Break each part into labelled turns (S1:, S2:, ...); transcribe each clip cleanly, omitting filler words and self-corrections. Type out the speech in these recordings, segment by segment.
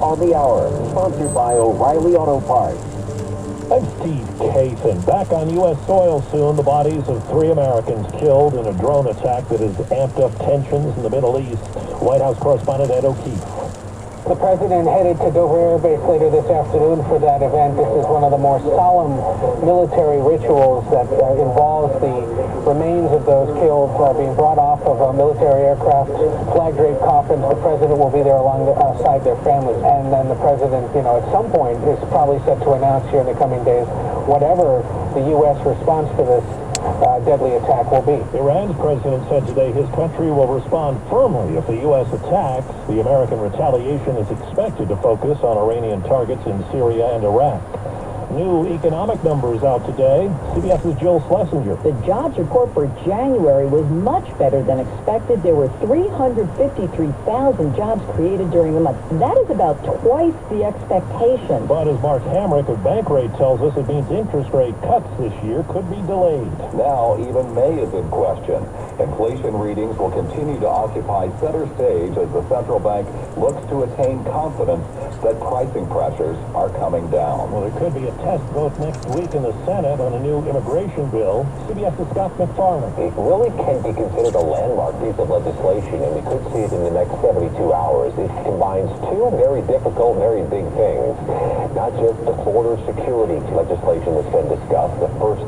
S1: on the Hour, sponsored by O'Reilly Auto Parts.
S2: I'm Steve Kathan. Back on U.S. soil soon, the bodies of 3 Americans killed in a drone attack that has amped up tensions in the Middle East. White House correspondent Ed O'Keefe.
S3: The president headed to Dover Air Base later this afternoon for that event. This is one of the more solemn military rituals that involves the remains of those killed being brought off of military aircraft, flag-draped coffins. The president will be there alongside their families. And then the president, at some point is probably set to announce here in the coming days whatever the U.S. response to this deadly attack will be.
S2: Iran's president said today his country will respond firmly if the U.S. attacks. The American retaliation is expected to focus on Iranian targets in Syria and Iraq. New economic numbers out today. CBS's Jill Schlesinger.
S4: The jobs report for January was much better than expected. There were 353,000 jobs created during the month. That is about twice the expectation.
S2: But as Mark Hamrick of Bankrate tells us, it means interest rate cuts this year could be delayed.
S5: Now, even May is in question. Inflation readings will continue to occupy center stage as the central bank looks to attain confidence that pricing pressures are coming down.
S2: Well, there could be a test vote next week in the Senate on a new immigration bill. CBS's Scott McFarland.
S1: It really can be considered a landmark piece of legislation, and we could see it in the next 72 hours. It combines 2 very difficult, very big things. Not just the border security legislation that's been discussed, the first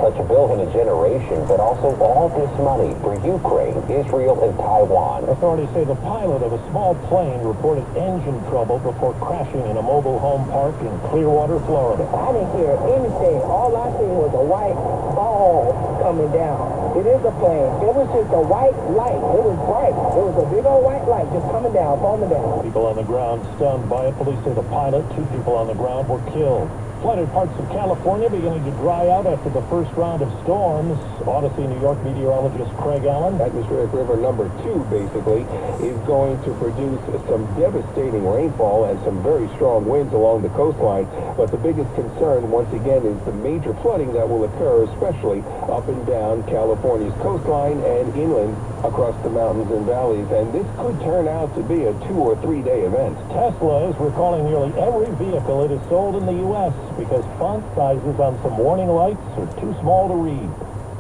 S1: such a bill in a generation, but also all this money for Ukraine, Israel, and Taiwan.
S2: Authorities say the pilot of a small plane reported engine trouble before crashing in a mobile home park in Clearwater, Florida.
S6: I didn't hear anything. All I seen was a white ball coming down. It is a plane. It was just a white light. It was bright. It was a big old white light just coming down, falling down.
S2: People on the ground stunned by it. Police say the pilot, 2 people on the ground, were killed. Flooded parts of California beginning to dry out after the first round of storms. Odyssey, New York meteorologist Craig Allen.
S7: Atmospheric river number 2, basically, is going to produce some devastating rainfall and some very strong winds along the coastline. But the biggest concern, once again, is the major flooding that will occur, especially up and down California's coastline and inland across the mountains and valleys. And this could turn out to be a 2 or 3 day event.
S2: Tesla is recalling nearly every vehicle it has sold in the U.S. because font sizes on some warning lights are too small to read.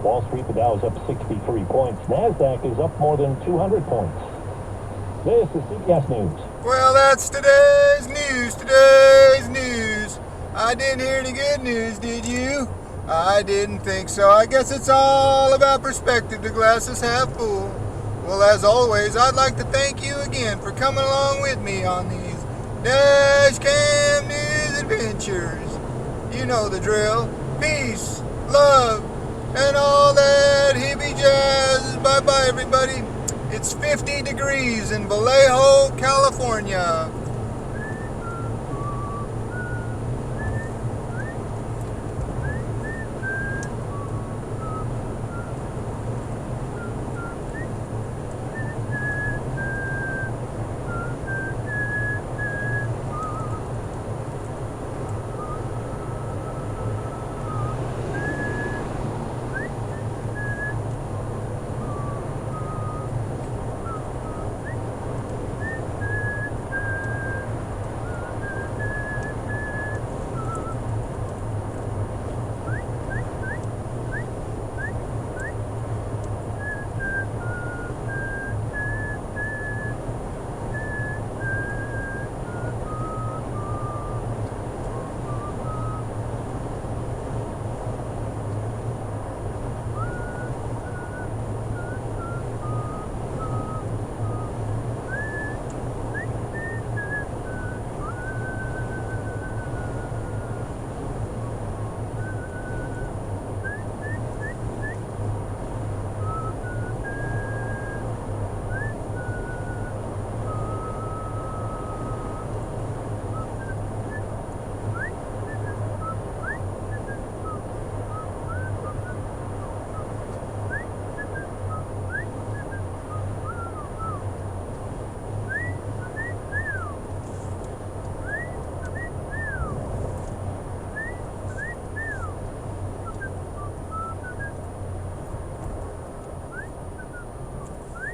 S2: Wall Street, the Dow is up 63 points. NASDAQ is up more than 200 points. This is CBS News.
S8: Well, that's today's news. I didn't hear any good news, did you? I didn't think so. I guess it's all about perspective. The glass is half full. Well, as always, I'd like to thank you again for coming along with me on these Dash Cam News adventures. You know the drill. Peace, love, and all that hippie jazz. Bye-bye, everybody. It's 50 degrees in Vallejo, California.